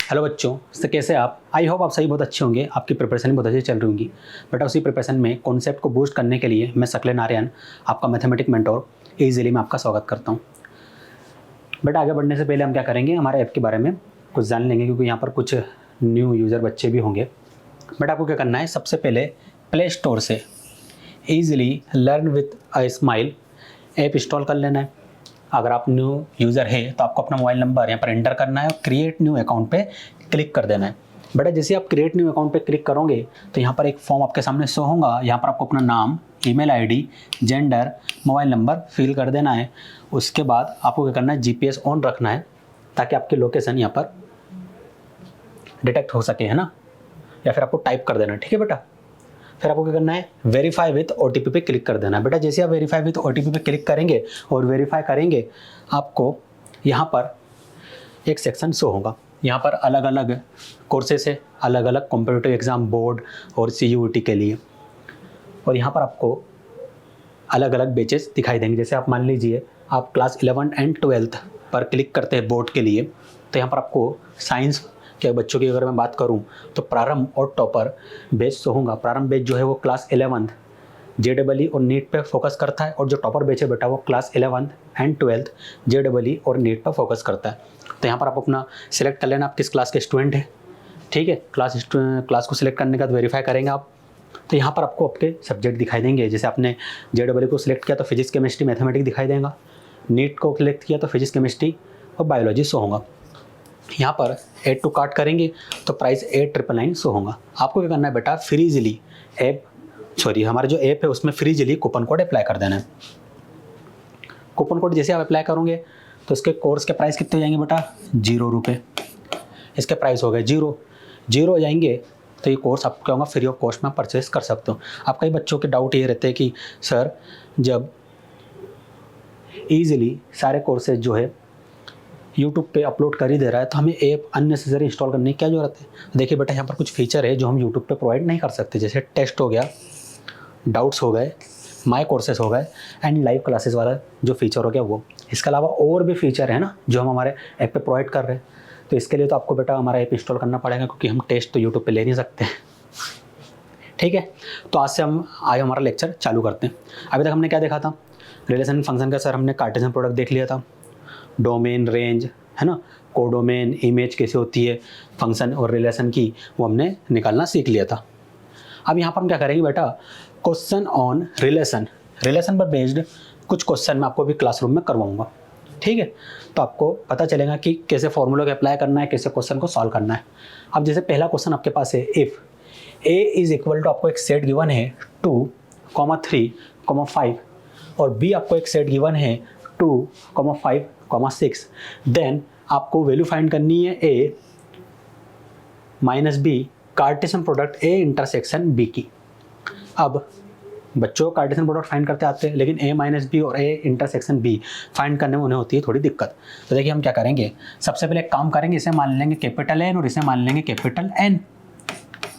Hello बच्चों, तो कैसे आप? आई होप आप सही बहुत अच्छे होंगे, आपकी प्रिपरेशन बहुत अच्छी चल रही होंगी। बेटा उसी प्रिपरेशन में कॉन्सेप्ट को बूस्ट करने के लिए मैं सकलेन आर्यन, आपका मैथमेटिक मेंटोर, ईजिली में आपका स्वागत करता हूँ। बेटा आगे बढ़ने से पहले हम क्या करेंगे, हमारे ऐप के बारे में कुछ जान लेंगे, क्योंकि यहाँ पर कुछ न्यू यूज़र बच्चे भी होंगे। बेटा आपको क्या करना है, सबसे पहले प्ले स्टोर से easily learn with a smile app install कर लेना है। अगर आप न्यू यूज़र है तो आपको अपना मोबाइल नंबर यहाँ पर एंटर करना है और क्रिएट न्यू अकाउंट पे क्लिक कर देना है। बेटा जैसे आप क्रिएट न्यू अकाउंट पे क्लिक करोगे तो यहाँ पर एक फॉर्म आपके सामने शो होगा। यहाँ पर आपको अपना नाम, email ID, gender, mobile number fill कर देना है। उसके बाद आपको क्या करना है, जीपीएस ऑन रखना है ताकि आपकी लोकेशन यहाँ पर डिटेक्ट हो सके, है ना। या फिर आपको टाइप कर देना है, ठीक है बेटा। फिर आपको क्या करना है, वेरीफाई विथ ओटीपी पे क्लिक कर देना है। बेटा जैसे आप वेरीफाई विथ ओटीपी पे क्लिक करेंगे और वेरीफाई करेंगे, आपको यहाँ पर एक सेक्शन शो होगा। यहाँ पर अलग अलग कोर्सेस है, अलग अलग कॉम्पिटिटिव एग्जाम बोर्ड और सीयूईटी के लिए, और यहाँ पर आपको अलग अलग बैचेस दिखाई देंगे। जैसे आप मान लीजिए आप क्लास 11 एंड 12 पर क्लिक करते हैं बोर्ड के लिए, तो यहाँ पर आपको साइंस के बच्चों की अगर मैं बात करूं तो प्रारंभ और टॉपर बैच शो होगा। प्रारंभ बैच जो है वो क्लास 11 जेडबलई और नीट पे फोकस करता है, और जो टॉपर बैच है बेटा वो क्लास 11 एंड 12 जेडबलई और नीट पर फोकस करता है। तो यहाँ पर आप अपना सिलेक्ट कर लेना, आप किस क्लास के स्टूडेंट हैं, ठीक है। क्लास को सिलेक्ट करने के बाद वेरीफाई करेंगे आप, तो यहाँ पर आपको आपके सब्जेक्ट दिखाई देंगे। जैसे आपने जेडबलई को सिलेक्ट किया तो फिजिक्स, केमिस्ट्री, मैथमेटिक्स दिखाई देगा। नीट को सिलेक्ट किया तो फिजिक्स, केमिस्ट्री और बायोलॉजी शो होगा। यहाँ पर ऐड टू कार्ट करेंगे तो प्राइस 8,999 शो होगा। आपको क्या करना है बेटा, फ्रीजली हमारा जो ऐप है उसमें फ्रीजली कूपन कोड अप्लाई कर देना है। कूपन कोड जैसे आप अप्लाई करोगे तो इसके कोर्स के प्राइस कितने हो जाएंगे बेटा, 0 रुपये। इसके प्राइस हो गए 0 हो जाएंगे, तो ये कोर्स आपको क्या होगा, फ्री ऑफ कॉस्ट में परचेस कर सकते हो। आप कई बच्चों के डाउट ये रहते हैं कि सर जब ईजिली सारे कोर्सेज जो है यूट्यूब पे अपलोड कर ही दे रहा है तो हमें ऐप अननेसेसरी इंस्टॉल करने की क्या ज़रूरत है। देखिए बेटा यहाँ पर कुछ फीचर है जो हम यूट्यूब पे प्रोवाइड नहीं कर सकते, जैसे टेस्ट हो गया, डाउट्स हो गए, माय कोर्सेस हो गए एंड लाइव क्लासेस वाला जो फीचर हो गया वो। इसके अलावा और भी फीचर है ना जो हम हमारे ऐप पे प्रोवाइड कर रहे हैं। तो इसके लिए तो आपको बेटा हमारा ऐप इंस्टॉल करना पड़ेगा, क्योंकि हम टेस्ट तो यूट्यूब पर ले नहीं सकते, ठीक है। तो आज से हम हमारा लेक्चर चालू करते हैं। अभी तक हमने क्या देखा था, रिलेशन फंक्शन का सर हमने कार्टेशियन प्रोडक्ट देख लिया था, डोमेन, रेंज, है ना, कोडोमेन, इमेज कैसे होती है, फंक्शन और रिलेशन की वो हमने निकालना सीख लिया था। अब यहाँ पर हम क्या करेंगे बेटा, क्वेश्चन ऑन रिलेशन पर बेस्ड कुछ क्वेश्चन मैं आपको भी क्लासरूम में करवाऊंगा, ठीक है। तो आपको पता चलेगा कि कैसे फॉर्मूला को अप्लाई करना है, कैसे क्वेश्चन को सॉल्व करना है। अब जैसे पहला क्वेश्चन आपके पास है, if A is equal to, आपको एक सेट गिवन है 2, 3, 5, और बी आपको एक सेट गिवन है 2, 5, 6, देन आपको वैल्यू फाइंड करनी है A minus B, Cartesian product A intersection B की। अब बच्चों कार्टेशियन प्रोडक्ट फाइंड करते आते हैं, लेकिन ए माइनस बी और ए इंटरसेक्शन बी फाइंड करने में उन्हें होती है थोड़ी दिक्कत। तो देखिए हम क्या करेंगे, सबसे पहले एक काम करेंगे, इसे मान लेंगे कैपिटल एन और इसे मान लेंगे कैपिटल एन।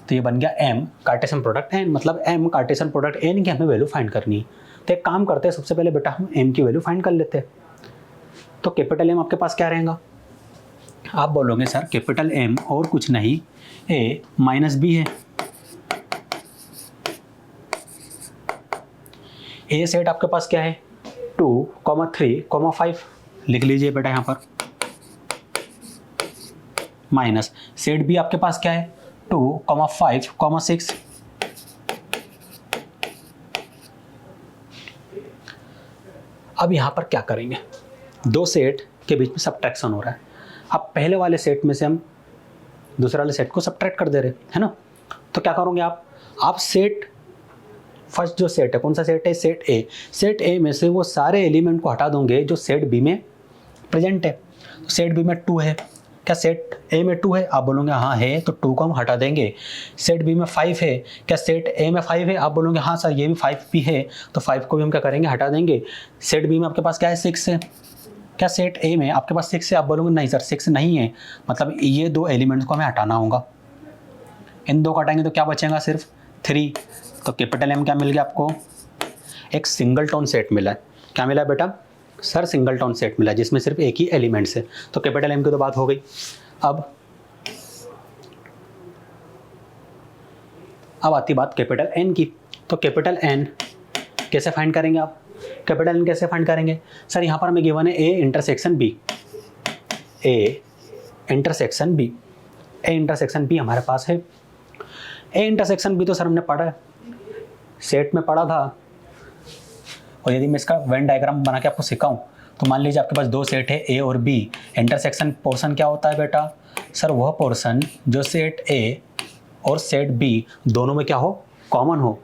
तो ये बन गया एम कार्टेशियन प्रोडक्ट एन, मतलब एम कार्टेशियन प्रोडक्ट एन की हमें वैल्यू फाइंड करनी है। तो एक काम करते हैं, सबसे पहले बेटा हम एम की वैल्यू फाइंड कर लेते हैं। तो कैपिटल एम आपके पास क्या रहेगा, आप बोलोगे सर कैपिटल एम और कुछ नहीं, ए माइनस बी है। ए सेट आपके पास क्या है, 2, 3, 5, लिख लीजिए बेटा यहाँ पर, माइनस सेट बी आपके पास क्या है, 2, 5, 6। अब यहाँ पर क्या करेंगे, दो सेट के बीच में सब्ट्रैक्शन हो रहा है। अब पहले वाले सेट में से हम दूसरे वाले सेट को सब्ट्रैक्ट कर दे रहे हैं, है ना। तो क्या करोगे आप सेट, फर्स्ट जो सेट है, कौन सा सेट है, सेट ए में से वो सारे एलिमेंट को हटा दोगे जो सेट बी में प्रेजेंट है। तो सेट बी में 2 है, क्या सेट ए में 2 है, आप बोलोगे हाँ है, तो 2 को हम हटा देंगे। सेट बी में 5 है, क्या सेट ए में 5 है, आप बोलोगे हाँ सर ये भी 5 भी है, तो 5 को भी हम क्या करेंगे, हटा देंगे। सेट बी में आपके पास क्या है, 6 है, क्या सेट ए में आपके पास 6 है, आप बोलोगे नहीं सर 6 नहीं है, मतलब ये 2 एलिमेंट्स को हमें हटाना होगा। इन 2 को हटाएंगे तो क्या बचेगा, सिर्फ 3। तो कैपिटल एम क्या मिल गया आपको, एक सिंगलटोन सेट मिला है। क्या मिला बेटा, सर सिंगलटोन सेट मिला जिसमें सिर्फ एक ही एलिमेंट्स है। तो कैपिटल एम की तो बात हो गई। अब अब आती बात कैपिटल एन की। तो कैपिटल एन कैसे फाइंड करेंगे आप? कैपिटल एन कैसे फाइंड करेंगे सर? यहाँ पर हमें गिवन है A intersection B, A intersection B, A intersection B हमारे पास है। ए इंटरसेक्शन बी तो सर हमने पढ़ा है, सेट में पढ़ा था। और यदि मैं इसका वेन डायग्राम बना के आपको सिखाऊं तो मान लीजिए आपके पास दो सेट है ए और बी। इंटरसेक्शन पोर्शन क्या होता है बेटा? सर वह पोर्शन जो सेट ए और सेट बी दोनों में क्या हो, कॉमन हो।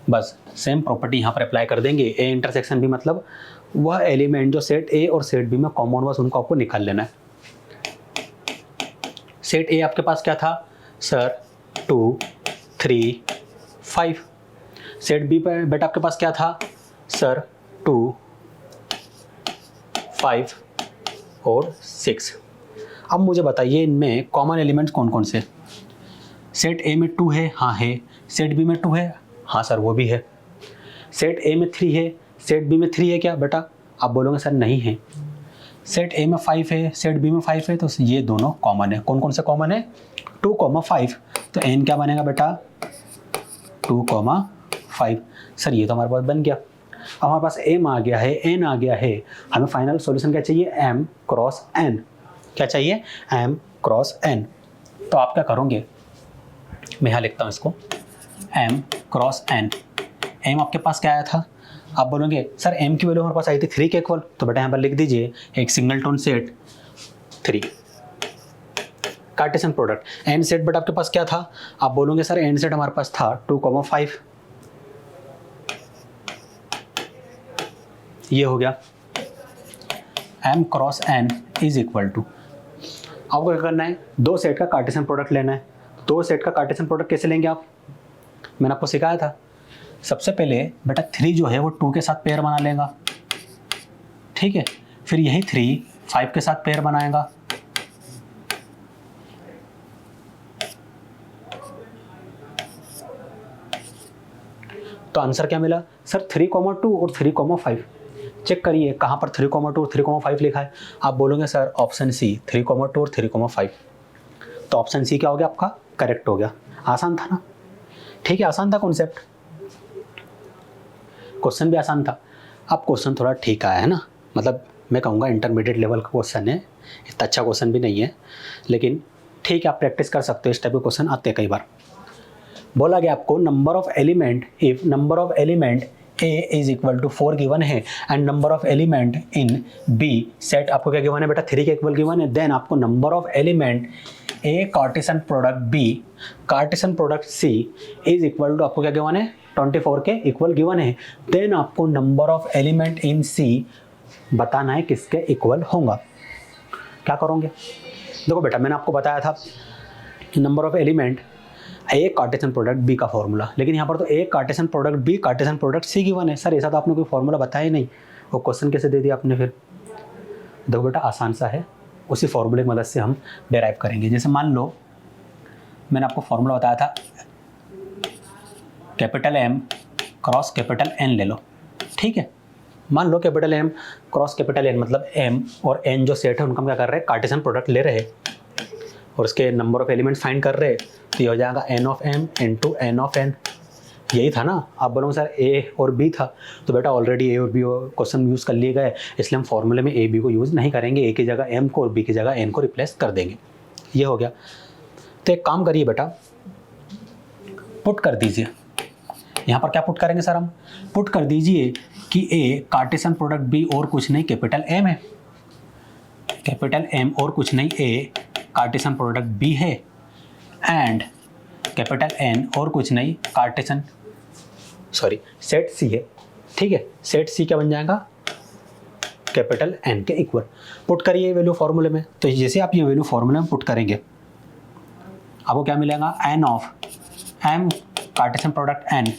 बस सेम प्रॉपर्टी यहाँ पर अप्लाई कर देंगे। ए इंटरसेक्शन बी मतलब वह एलिमेंट जो सेट ए और सेट बी में कॉमन, बस उनको आपको निकाल लेना है। सेट ए आपके पास क्या था सर? 2, 3, 5। सेट बी पे बेटा आपके पास क्या था सर? 2, 5 और 6। अब मुझे बताइए इनमें कॉमन एलिमेंट्स कौन कौन से? सेट ए में 2 है, हाँ है। सेट बी में 2 है, हाँ सर वो भी है। सेट ए में 3 है, सेट बी में 3 है क्या बेटा? आप बोलोगे सर नहीं है। सेट ए में 5 है, सेट बी में 5 है, तो ये दोनों कॉमन है। कौन कौन से कॉमन है? 2, 5। तो एन क्या बनेगा बेटा? 2, 5। सर ये तो हमारे पास बन गया। अब हमारे पास एम आ गया है, एन आ गया है। हमें फाइनल सॉल्यूशन क्या चाहिए? M cross N. क्या चाहिए? M cross N. तो आप क्या करोगे? मैं यहाँ लिखता हूँ इसको, एम क्रॉस एन। एम आपके पास क्या आया था? आप बोलोगे सर एम की वैल्यू हमारे पास आई थी 3 के इक्वल। तो बेटा यहाँ पर लिख दीजिए एक singleton set 3। Cartesian product N set बेटा आपके पास क्या था? आप बोलोगे सर एन सेट हमारे पास था 2, 5। ये हो गया। M cross N is equal to, आपको क्या करना है? दो सेट का कार्टेशियन प्रोडक्ट लेना है। दो सेट का कार्टेशियन प्रोडक्ट कैसे लेंगे आप? मैंने आपको सिखाया था। सबसे पहले बेटा 3 जो है वो 2 के साथ पेयर बना लेगा, ठीक है। फिर यही 3 5 के साथ पेयर बनाएगा। तो आंसर क्या मिला सर? 3,2 और 3,5। चेक करिए कहाँ पर 3,2 और 3,5 लिखा है। आप बोलोगे सर ऑप्शन सी 3,2 और 3,5। तो ऑप्शन सी क्या हो गया आपका? करेक्ट हो गया। आसान था ना? ठीक है, आसान था कॉन्सेप्ट, क्वेश्चन भी आसान था। अब क्वेश्चन थोड़ा ठीक आया है ना, मतलब मैं कहूँगा इंटरमीडिएट लेवल का क्वेश्चन है। इतना अच्छा क्वेश्चन भी नहीं है, लेकिन ठीक है, आप प्रैक्टिस कर सकते हो। इस टाइप के क्वेश्चन आते हैं कई बार। बोला गया आपको number of element, if number of element A is equal to 4 given है and number of element in B set आपको क्या गिवन है बेटा? 3 के इक्वल गिवन है। देन आपको number of element A cartesian product B cartesian product C is equal to आपको क्या गिवन है? 24 के इक्वल गिवन है। देन आपको number of element in C बताना है किसके इक्वल होगा। क्या करोगे? देखो बेटा मैंने आपको बताया था number of element A Cartesian product B का फॉर्मूला, लेकिन यहाँ पर तो A Cartesian product B Cartesian product C given है। सर ऐसा तो आपने कोई फॉर्मूला बताया ही नहीं, वो क्वेश्चन कैसे दे दिया आपने? फिर देखो बेटा आसान सा है, उसी फॉर्मूले की मदद से हम डेराइव करेंगे। जैसे मान लो मैंने आपको फॉर्मूला बताया था, capital M cross capital N ले लो, ठीक है। मान लो capital M cross capital N मतलब एम और एन जो सेट है उनका हम क्या कर रहे हैं? कार्टेशियन प्रोडक्ट ले रहे हैं और उसके नंबर ऑफ एलिमेंट्स फाइंड कर रहे हैं। तो ये हो जाएगा N of M into N of N. यही था ना? आप बोलोगे सर ए और बी था, तो बेटा ऑलरेडी ए और बी क्वेश्चन यूज़ कर लिए गए, इसलिए हम फॉर्मूले में ए बी को यूज़ नहीं करेंगे। ए की जगह एम को और बी की जगह एन को रिप्लेस कर देंगे। ये हो गया। तो एक काम करिए बेटा, पुट कर दीजिए। यहाँ पर क्या पुट करेंगे सर? हम पुट कर दीजिए कि ए कार्टेशियन प्रोडक्ट बी और कुछ नहीं कैपिटल एम है, कैपिटल एम और कुछ नहीं ए कार्टेशियन प्रोडक्ट बी है, एंड कैपिटल एन और कुछ नहीं कार्टेशियन सेट सी है, ठीक है। सेट सी क्या बन जाएगा? कैपिटल एन के इक्वल। पुट करिए वैल्यू फॉर्मूले में। तो जैसे आप ये वैल्यू फॉर्मूले में पुट करेंगे आपको क्या मिलेगा? N of M cartesian product N,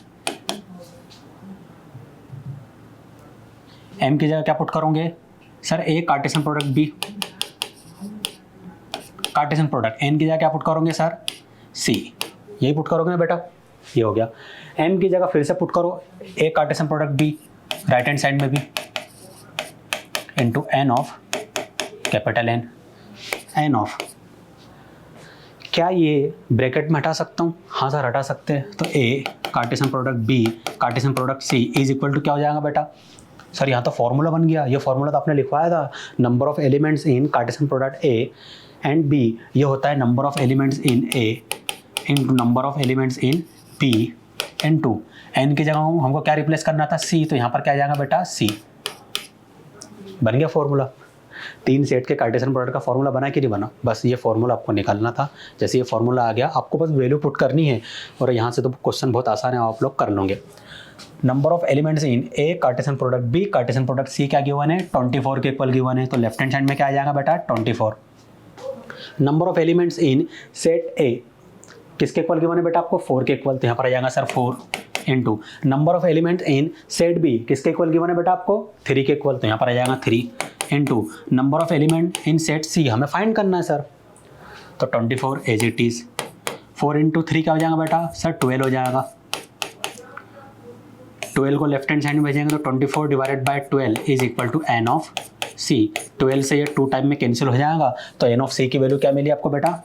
M की जगह क्या पुट करोगे sir? A Cartesian product B Cartesian product, N की जगह क्या पुट करोगे सर? सी। यही पुट करोगे ना बेटा? ये हो गया। एम की जगह फिर से पुट करो A Cartesian product B right hand side में भी into N of capital N, N of क्या ये ब्रैकेट में हटा सकता हूँ? हाँ सर हटा सकते हैं। तो A Cartesian product B Cartesian product C is equal to क्या हो जाएगा बेटा? सर यहाँ तो फॉर्मूला बन गया, ये फॉर्मूला तो आपने लिखवाया था, number of elements in Cartesian product A and B, ये होता है number of elements in A into number of elements in B into N की जगह हमको क्या रिप्लेस करना था? सी, तो यहाँ पर क्या आ जाएगा बेटा? सी। बन गया फॉर्मूला। 3 सेट के कार्टेशियन प्रोडक्ट का फॉर्मूला बना कि नहीं बना? बस ये फॉर्मूला आपको निकालना था। जैसे ये फॉर्मूला आ गया, आपको बस वैल्यू पुट करनी है और यहाँ से तो क्वेश्चन बहुत आसान है, आप लोग कर लोगे। Number of elements in A Cartesian product B Cartesian product C क्या गिवन है? 24 के इक्वल गिवन है, तो लेफ्ट हैंड साइड में क्या आ जाएगा बेटा? 24। Number of elements in set ए किसके इक्वल गिवन है बेटा? आपको 4 के इक्वल, तो यहाँ पर आ जाएगा sir 4 into number of elements in set B किसके इक्वल गिवन है बेटा? आपको 3 के इक्वल, तो यहाँ पर आ जाएगा 3 into number of element in set C हमें फाइंड करना है सर, तो 24 एज इट इज। 4 इंटू 3 क्या हो जाएगा बेटा? सर 12 हो जाएगा। 12 को लेफ्ट हैंड साइड में भेजेंगे तो 24 divided by 12 is equal to N of C. 12 से ये 2 टाइम में कैंसिल हो जाएगा, तो एन ऑफ सी की वैल्यू क्या मिली आपको बेटा?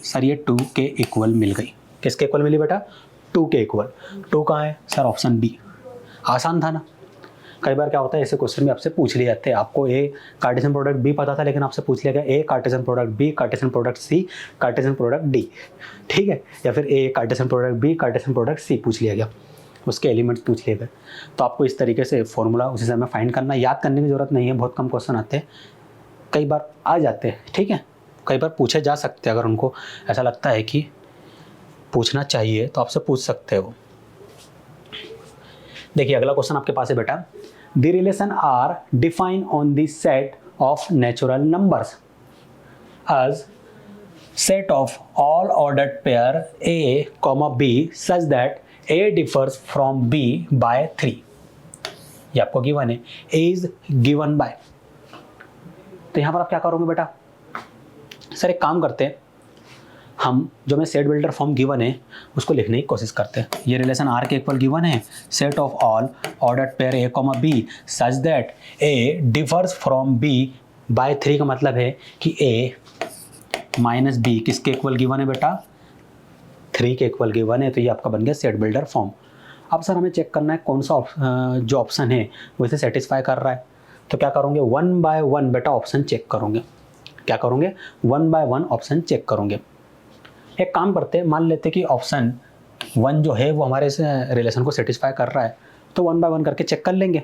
सर ये 2 के इक्वल मिल गई। किसके इक्वल मिली बेटा? 2 के इक्वल। 2 कहाँ है? Sir option B. आसान था ना? कई बार क्या होता है ऐसे क्वेश्चन में आपसे पूछ लिए जाते हैं, आपको ए कार्टेशियन प्रोडक्ट बी पता था लेकिन आपसे पूछ लिया गया A Cartesian product B Cartesian product C cartesian product D, ठीक है, या फिर A Cartesian product B Cartesian product C पूछ लिया गया, उसके एलिमेंट्स पूछ लिए गए। तो आपको इस तरीके से फॉर्मूला उसी समय फाइंड करना, याद करने की जरूरत नहीं है, बहुत कम क्वेश्चन आते हैं, कई बार आ जाते हैं, ठीक है, कई बार पूछे जा सकते हैं। अगर उनको ऐसा लगता है कि पूछना चाहिए तो आपसे पूछ सकते हो। देखिए अगला क्वेश्चन आपके पास है बेटा, the relation R define on the set of natural numbers as set of all ordered pair A, B such that A differs from B by 3। ये आपको गिवन है, A is given by। तो यहाँ पर आप क्या करोगे बेटा? सर एक काम करते हैं, हम जो मैं सेट बिल्डर फॉर्म गिवन है उसको लिखने की कोशिश करते हैं। ये रिलेशन आर के इक्वल गिवन है, set of all ordered pair A comma B such that A differs from B by 3 का मतलब है कि ए माइनस बी किसके इक्वल गिवन है बेटा? 3 के इक्वल गिवन है। तो ये आपका बन गया सेट बिल्डर फॉर्म। अब सर हमें चेक करना है कौन सा जो ऑप्शन है वो इसे सेटिस्फाई कर रहा है। तो क्या करोगे? 1 बाय 1 बेटा ऑप्शन चेक करोगे। क्या करोगे? 1 बाय 1 ऑप्शन चेक करोगे। एक काम करते हैं, मान लेते कि ऑप्शन 1 जो है वो हमारे इस रिलेशन को सेटिस्फाई कर रहा है, तो 1 बाय 1 करके चेक कर लेंगे।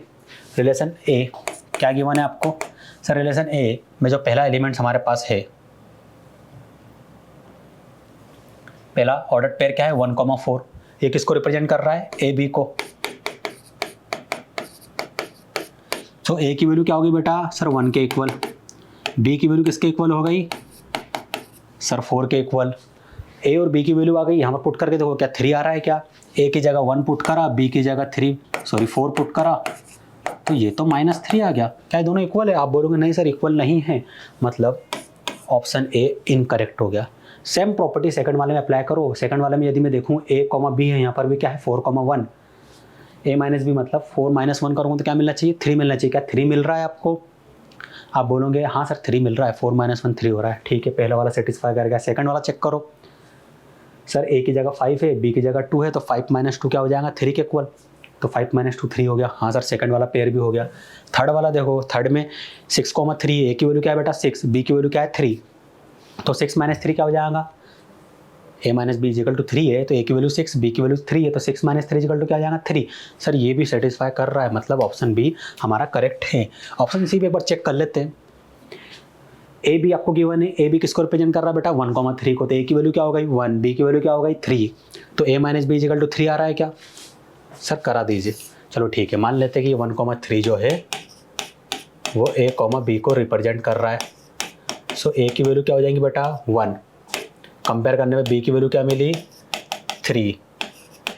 रिलेशन ए क्या गिवन है आपको? सर रिलेशन ए में जो पहला एलिमेंट हमारे पास है, पहला ऑर्डर पेयर क्या है? 1,4। ये किसको रिप्रेजेंट कर रहा है? ए बी को। तो ए की वैल्यू क्या होगी बेटा? सर 1 के इक्वल। बी की वैल्यू किसके इक्वल हो गई? सर 4 के इक्वल। ए और बी की वैल्यू आ गई, यहाँ पर पुट करके देखो क्या 3 आ रहा है क्या? ए की जगह 1 पुट करा, बी की जगह 4 पुट करा, तो ये तो -3 आ गया। क्या ये दोनों इक्वल है? आप बोलोगे नहीं सर इक्वल नहीं है, मतलब ऑप्शन ए इनकरेक्ट हो गया। सेम प्रॉपर्टी सेकंड वाले में अप्लाई करो। सेकंड वाले में यदि मैं देखूँ ए कॉमा बी है, यहाँ पर भी क्या है? 4,1। ए माइनस बी मतलब 4 - 1 करूँगा तो क्या मिलना चाहिए? 3 मिलना चाहिए। क्या 3 मिल रहा है आपको? आप बोलोगे हाँ सर 3 मिल रहा है, 4 - 1 3 हो रहा है, ठीक है, पहला वाला सेटिस्फाई कर गया। सेकंड वाला चेक करो। सर ए की जगह 5 है, बी की जगह 2 है, तो 5 - 2 क्या हो जाएगा? 3 के इक्वल। तो 5 - 2 3 हो गया। हाँ सर सेकंड वाला पेयर भी हो गया। थर्ड वाला देखो, थर्ड में 6,3, ए की वैल्यू क्या है बेटा? 6, बी की वैल्यू क्या है? 3, तो 6 - 3 क्या हो जाएगा? a minus B is equal to 3 है, तो a की वैल्यू 6, b की वैल्यू 3 है, तो 6 - 3 इजिकल टू क्या आ जाएगा? 3। सर ये भी सेटिस्फाई कर रहा है, मतलब ऑप्शन बी हमारा करेक्ट है। ऑप्शन सी भी एक बार चेक कर लेते हैं। ए बी आपको गिवन है, ए बी किसको रिप्रेजेंट कर रहा है बेटा? 1,3 को। तो ए की वैल्यू क्या हो गई? 1, बी की वैल्यू क्या हो गई? 3, तो a minus B is equal to 3 आ रहा है क्या? सर करा दीजिए। चलो ठीक है, मान लेते हैं कि 1,3 जो है वो a, b को रिप्रेजेंट कर रहा है। सो a की वैल्यू क्या हो जाएंगी बेटा? 1। कंपेयर करने में b की वैल्यू क्या मिली? 3।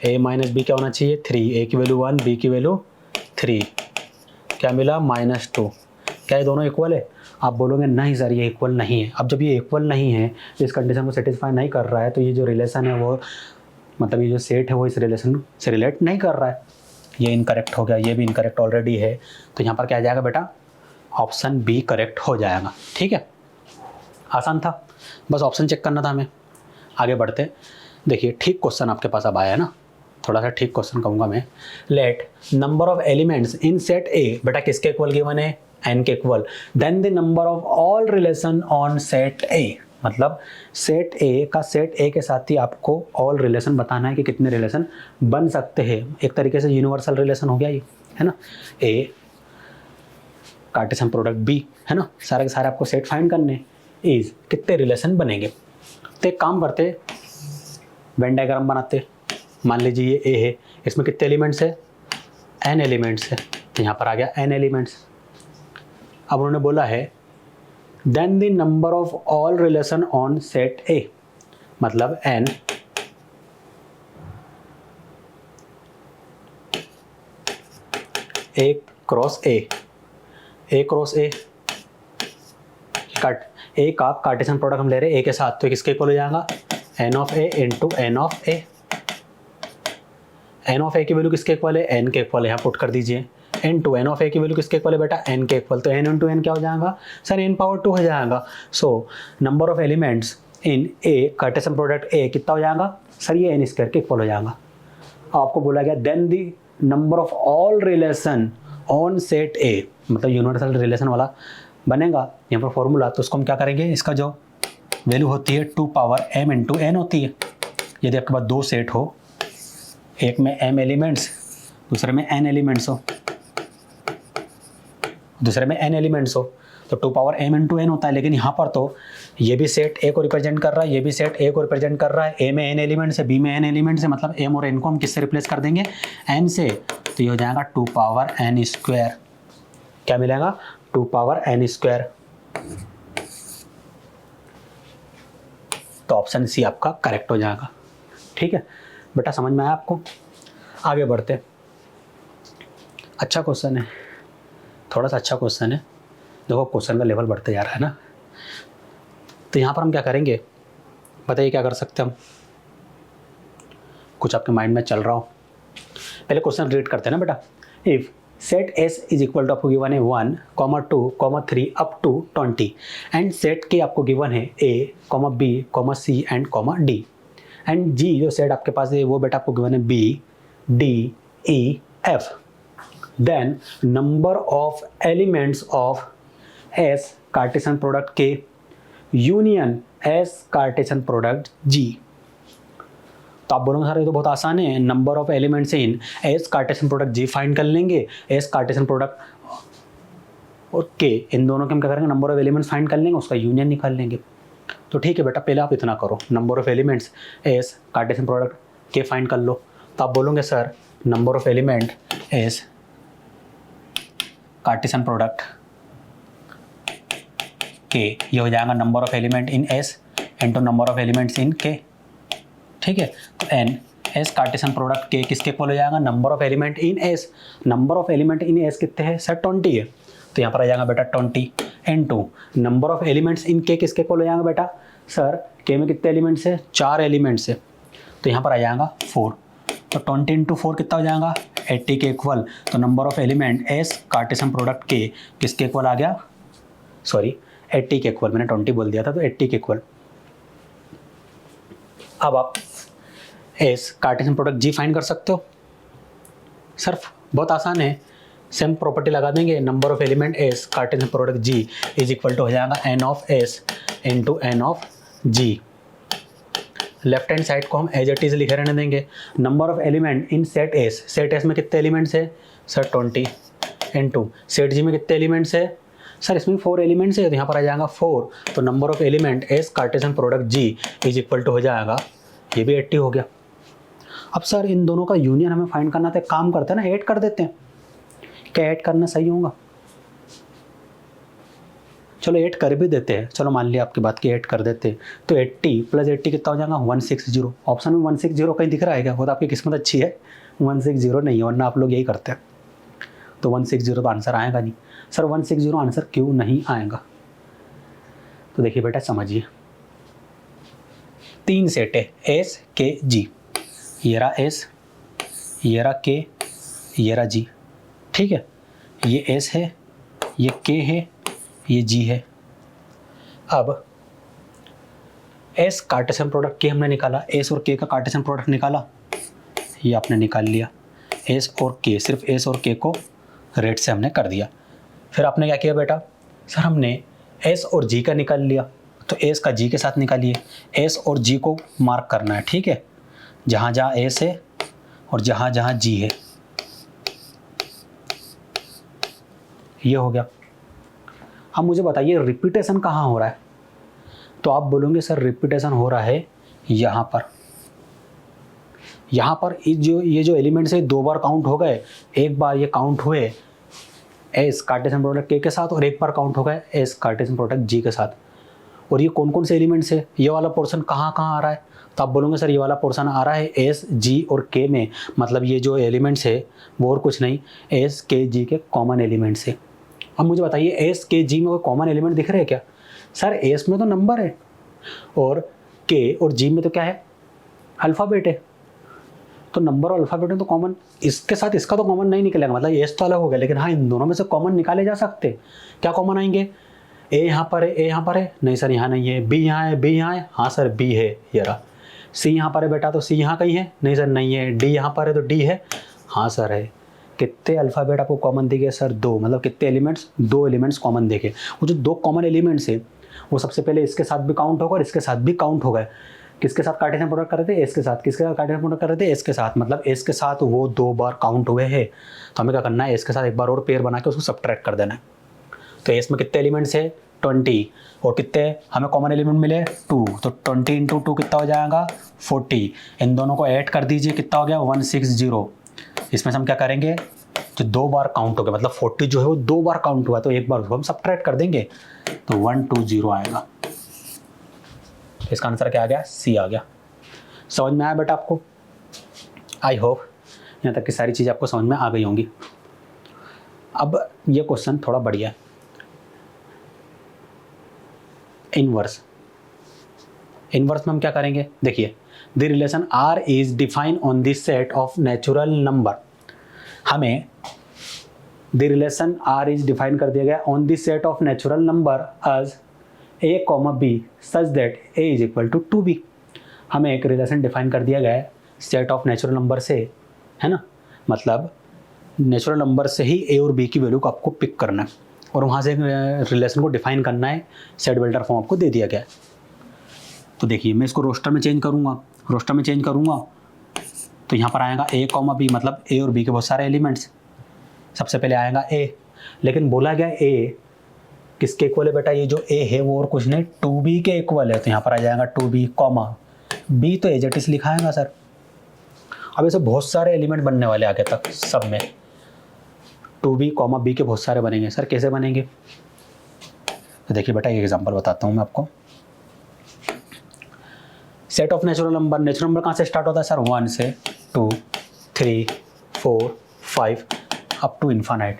a माइनस बी क्या होना चाहिए? 3। a की वैल्यू 1, b की वैल्यू 3, क्या मिला? -2। क्या ये दोनों इक्वल है? आप बोलोगे नहीं सर ये इक्वल नहीं है। अब जब ये इक्वल नहीं है, इस कंडीशन को सेटिस्फाई नहीं कर रहा है, तो ये जो रिलेशन है वो, मतलब ये जो सेट है वो इस रिलेशन से रिलेट नहीं कर रहा है, ये इनकरेक्ट हो गया। ये भी इनकरेक्ट ऑलरेडी है, तो यहाँ पर क्या आ जाएगा बेटा? ऑप्शन बी करेक्ट हो जाएगा, ठीक है। आसान था, बस ऑप्शन चेक करना था हमें। आगे बढ़ते, देखिए ठीक क्वेश्चन आपके पास अब आया है ना, थोड़ा सा ठीक क्वेश्चन कहूँगा मैं। Let number of elements in set A, बेटा किसके इक्वल गिवन है, एन के equal, then the number of all relation on set A, मतलब सेट ए का सेट ए के साथ ही आपको ऑल रिलेशन बताना है कि कितने रिलेशन बन सकते हैं। एक तरीके से यूनिवर्सल रिलेशन हो गया ये, है ना। ए कार्टेशियन प्रोडक्ट बी, है ना, सारे के सारे आपको सेट फाइंड करने, इज कितने रिलेशन बनेंगे। तो एक काम करते, वेन डायग्राम बनाते। मान लीजिए ये ए है, इसमें कितने एलिमेंट्स है, एन एलिमेंट्स है, तो यहाँ पर आ गया एन एलिमेंट्स। अब उन्होंने बोला है then the number of all relation on set A, मतलब N A cross A, A cross A काट, ए का कार्टेशियन प्रोडक्ट हम ले रहे हैं ए के साथ, तो किसके इक्वल हो जाएगा, N of A into N of A. N of A की वैल्यू किसके इक्वल है, एन के इक्वल, यहाँ पुट कर दीजिए, इनटू एन ऑफ ए की वैल्यू किसके इक्वल है बेटा, एन के इक्वल, तो एन इंटू एन क्या हो जाएगा सर, एन पावर 2 हो जाएगा। So number of elements in A Cartesian product ए कितना हो जाएगा सर, ये एन स्क्वायर के इक्वल हो जाएगा। आपको बोला गया then the number of all relation on set A, मतलब यूनिवर्सल रिलेशन वाला बनेगा यहाँ पर फॉर्मूला, तो उसको हम क्या करेंगे, इसका जो वैल्यू होती है 2 पावर m इंटू एन होती है। यदि आपके पास दो सेट हो, एक में m एलिमेंट्स दूसरे में n एलिमेंट्स हो, दूसरे में n एलिमेंट्स हो, तो 2 पावर m इंटू एन होता है। लेकिन यहाँ पर तो ये भी सेट a को रिप्रेजेंट कर रहा है, ये भी सेट a को रिप्रेजेंट कर रहा है, a में n एलिमेंट्स है, b में n एलिमेंट्स है, मतलब m और n को हम किससे रिप्लेस कर देंगे, n से, तो ये हो जाएगा 2 पावर n स्क्वायर। क्या मिलेगा, 2 पावर n स्क्वायर। तो ऑप्शन सी आपका करेक्ट हो जाएगा। ठीक है बेटा, समझ में आया आपको। आगे बढ़ते, अच्छा क्वेश्चन है, थोड़ा सा अच्छा क्वेश्चन है, देखो क्वेश्चन का लेवल बढ़ते जा रहा है ना। तो यहाँ पर हम क्या करेंगे बताइए, क्या कर सकते हैं हम, कुछ आपके माइंड में चल रहा हो। पहले क्वेश्चन रीड करते हैं ना बेटा। If set S is equal to आपको गिवन है 1, 2, 3 अप टू 20 एंड सेट के आपको गिवन है A, B, C and D, and G जो सेट आपके पास है वो बेटा आपको गिवन है B, D, E, F, then number of elements of S Cartesian product के union S Cartesian product G. तो आप बोलोगे सर ये तो बहुत आसान है, number of elements in S Cartesian product G find कर लेंगे, एस कार्टेशियन प्रोडक्ट और के, इन दोनों के हम क्या करेंगे, नंबर ऑफ एलिमेंट्स फाइंड कर लेंगे, उसका यूनियन निकाल लेंगे। तो ठीक है बेटा, पहले आप इतना करो, number of elements S Cartesian product के फाइंड कर लो। तो आप बोलोगे sir number of element S Cartesian product के, ये हो जाएगा number of element in S into number of elements इन के। ठीक है, तो एन एस कार्टेशियन प्रोडक्ट के किसके इक्वल हो जाएगा, number of element in S, number of element in S कितने हैं सर, 20 है, तो यहाँ पर आ जाएगा बेटा 20 इनटू नंबर ऑफ एलिमेंट्स इन के किसके इक्वल हो जाएगा बेटा, सर के में कितने एलिमेंट्स है, 4 एलिमेंट्स है, तो यहाँ पर आ जाएगा 4, तो 20 इंटू 4 कितना हो जाएगा 80 के इक्वल। तो number of element S Cartesian product के किसके इक्वल आ गया, सॉरी 80 के इक्वल, मैंने 20 बोल दिया था, तो 80 के इक्वल। अब आप S Cartesian product G find कर सकते हो सर, बहुत आसान है, सेम प्रॉपर्टी लगा देंगे, number of element S Cartesian product G is equal to हो जाएगा N of S into N of G. Left hand side को हम एज इट इज लिखे रहने देंगे। Number of element in set S, set S में कितने elements है सर 20 इनटू सेट जी में कितने एलिमेंट्स है सर, इसमें 4 एलिमेंट्स है, तो यहाँ पर आ जाएगा 4, तो number of element S Cartesian product G is equal to हो जाएगा, ये भी 80 हो गया। अब सर इन दोनों का यूनियन हमें फाइंड करना था, काम करते हैं ना, ऐड कर देते हैं, क्या ऐड करना सही होगा, चलो ऐड कर भी देते हैं, चलो मान लिया आपकी बात की ऐड कर देते हैं, तो 80 प्लस 80 कितना हो जाएगा 160। ऑप्शन में 160 कहीं दिख रहा है क्या, वो तो आपकी किस्मत अच्छी है 160 नहीं है, वरना आप लोग यही करते हैं। तो 160 तो आंसर आएगा नहीं सर, 160 आंसर क्यों नहीं आएगा, तो देखिए बेटा समझिए, 3 सेट है एस के जी, ये रहा एस, ये रहा के, ये रहा जी। ठीक है, ये एस है, ये के है, ये जी है। अब एस कार्टेशियन प्रोडक्ट के हमने निकाला, एस और के का कार्टेशियन प्रोडक्ट निकाला, ये आपने निकाल लिया। एस और के, सिर्फ एस और के को रेट से हमने कर दिया। फिर आपने क्या किया बेटा, सर हमने एस और जी का निकाल लिया, तो एस का जी के साथ निकालिए। एस और जी को मार्क करना है, ठीक है, जहाँ जहाँ एस है और जहाँ जहाँ जी है। ये हो गया। अब मुझे बताइए रिपीटेशन कहाँ हो रहा है, तो आप बोलोगे सर रिपीटेशन हो रहा है यहाँ पर। यहाँ पर ये जो एलिमेंट्स है 2 बार काउंट हो गए, एक बार ये काउंट हुए एस कार्टेशियन प्रोडक्ट के साथ और एक बार काउंट हो गए एस कार्टेशियन प्रोडक्ट जी के साथ। और ये कौन कौन से एलिमेंट्स है, ये वाला पोर्शन कहाँ कहाँ आ रहा है, तो आप बोलोगे सर ये वाला पोर्शन आ रहा है एस जी और के में, मतलब ये जो एलिमेंट्स है वो और कुछ नहीं एस के जी के कॉमन एलिमेंट्स है। अब मुझे बताइए एस के जी में कोई कॉमन एलिमेंट दिख रहे हैं क्या, सर एस में तो नंबर है और के और जी में तो क्या है, अल्फ़ाबेट है, तो नंबर और अल्फ़ाबेट में तो कॉमन, इसके साथ इसका तो कॉमन नहीं निकलेगा, मतलब एस तो अलग हो गया, लेकिन हाँ इन दोनों में से कॉमन निकाले जा सकते। क्या कॉमन आएंगे, ए यहाँ पर है, ए यहाँ पर है, नहीं सर यहाँ नहीं है, बी यहाँ है, बी यहाँ है, हाँ सर बी है ये रहा, सी यहाँ पर है बेटा, तो सी यहाँ कहीं है, नहीं सर नहीं है, डी यहाँ पर है तो डी है, हाँ सर है। कितने अल्फ़ाबेट आपको कॉमन दिखे सर, 2, मतलब कितने एलिमेंट्स, 2 एलिमेंट्स कॉमन देखे। वो जो 2 कॉमन एलिमेंट्स है वो सबसे पहले इसके साथ भी काउंट होगा और इसके साथ भी काउंट होगा। किसके साथ कार्टेशियन प्रोडक्ट कर रहे थे, एस के साथ, किसके साथ कार्टेशियन प्रोडक्ट कर रहे थे, एस के साथ, मतलब एस के साथ वो 2 बार काउंट हुए हैं। तो हमें क्या करना है, एस के साथ एक बार और पेयर बना के उसको सब्ट्रैक्ट कर देना है। तो एस में कितने एलिमेंट्स है 20, और कितने हमें कॉमन एलिमेंट मिले 2, तो 20 इंटू 2 कितना हो जाएगा 40। इन दोनों को ऐड कर दीजिए, कितना हो गया 160। इसमें से हम क्या करेंगे, जो 2 बार काउंट हो गया, मतलब 40 जो है वो 2 बार काउंट हुआ, तो एक बार उसको हम सब्ट्रैक्ट कर देंगे तो 120 आएगा। इसका आंसर क्या आ गया, सी आ गया। समझ में आया बेटा आपको, आई होप यहाँ तक की सारी चीज़ आपको समझ में आ गई होंगी। अब ये क्वेश्चन थोड़ा बढ़िया है, इनवर्स। इनवर्स में हम क्या करेंगे, देखिए the relation R is defined on this set of natural number. हमें the relation R is define कर दिया गया on this set of natural number as a, b such that a is equal to 2b। हमें एक relation define कर दिया गया है सेट ऑफ नेचुरल नंबर से, है ना, मतलब नेचुरल नंबर से ही a और b की वैल्यू को आपको पिक करना है और वहाँ से एक रिलेशन को डिफाइन करना है, सेट बिल्डर फॉर्म आपको दे दिया गया है। तो देखिए मैं इसको रोस्टर में चेंज करूँगा, तो यहाँ पर आएगा a, b, मतलब a और b के बहुत सारे एलिमेंट्स। सबसे पहले आएगा a, लेकिन बोला गया a किसके इक्वल है बेटा, ये जो a है वो और कुछ नहीं 2b के इक्वल है, तो यहाँ पर आ जाएगा 2b, b तो एज इट इज लिखाएगा सर। अब ऐसे बहुत सारे एलिमेंट बनने वाले आगे तक, सब में 2b, b के बहुत सारे बनेंगे। सर कैसे बनेंगे, तो देखिए बेटा एक एग्जांपल बताता हूँ मैं आपको। सेट ऑफ नेचुरल नंबर कहाँ से स्टार्ट होता है सर, 1 से 2, 3, 4, 5 अप टू इन्फानाइट,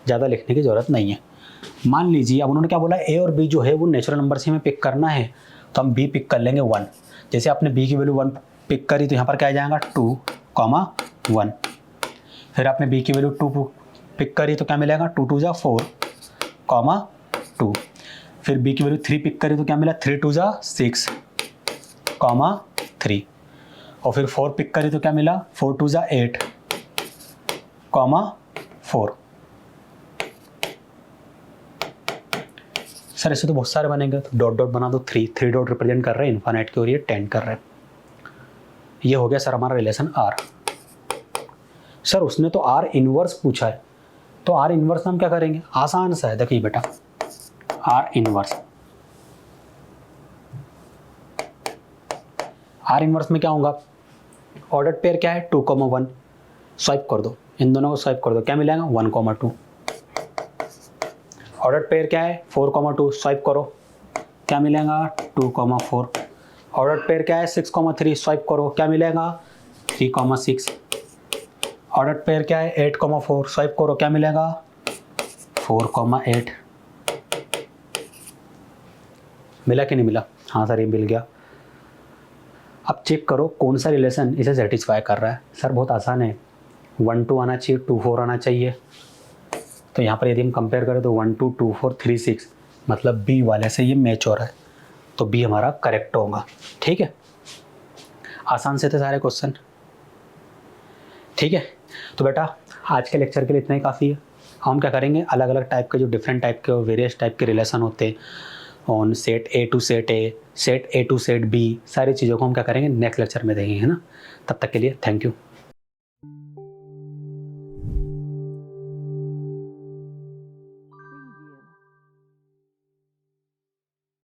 ज़्यादा लिखने की ज़रूरत नहीं है। मान लीजिए अब उन्होंने क्या बोला, ए और बी जो है वो नेचुरल नंबर से हमें पिक करना है, तो हम बी पिक कर लेंगे 1। जैसे आपने बी की वैल्यू 1 पिक करी तो यहाँ पर क्या आ जाएगा 2, 1। फिर आपने बी की वैल्यू 2 पिक करी तो क्या मिलेगा 2 2 जा 4, 2। फिर बी की वैल्यू 3 पिक करी तो क्या मिला 3 2 जा 6, 3। और फिर 4 पिक करी तो क्या मिला 4 2 जा 8, 4। सर ऐसे तो बहुत सारे बनेंगे, तो डॉट डॉट बना दो, 3 डॉट रिप्रेजेंट कर रहे हैं इन्फानाइट की और ये 10 कर रहे हैं। ये हो गया सर हमारा रिलेशन आर। सर उसने तो आर इनवर्स पूछा है, तो आर इनवर्स में हम क्या करेंगे, आसान सा है, देखिए बेटा आर इनवर्स में क्या होगा, ऑर्डर पेयर क्या है 2, 1, स्वाइप कर दो, इन दोनों को स्वाइप कर दो, क्या मिलेगा 1, 2। ऑर्डर पेयर क्या है 4, 2, स्वाइप करो, क्या मिलेगा 2, 4। ऑर्डर पेयर क्या है 6, 3, स्वाइप करो, क्या मिलेगा 3, 6। ऑर्डर पेयर क्या है 8, 4, स्वाइप करो, क्या मिलेगा 4, 8। मिला कि नहीं मिला, हाँ सर ये मिल गया। अब चेक करो कौन सा रिलेशन इसे सेटिस्फाई कर रहा है। सर बहुत आसान है, 1 2 आना चाहिए, 2 4 आना चाहिए। तो यहाँ पर यदि हम कंपेयर करें तो 1 2 2 4 3 6, मतलब बी वाले से ये मैच हो रहा है। तो बी हमारा करेक्ट होगा। ठीक है, आसान से थे सारे क्वेश्चन। ठीक है, तो बेटा आज के लेक्चर के लिए इतना ही काफ़ी है। हम क्या करेंगे, अलग अलग टाइप के जो डिफरेंट टाइप के और वेरियस टाइप के रिलेशन होते हैं on set A to set A to set B, सारी चीज़ों को हम क्या करेंगे नेक्स्ट लेक्चर में देखेंगे, है ना। तब तक के लिए थैंक यू।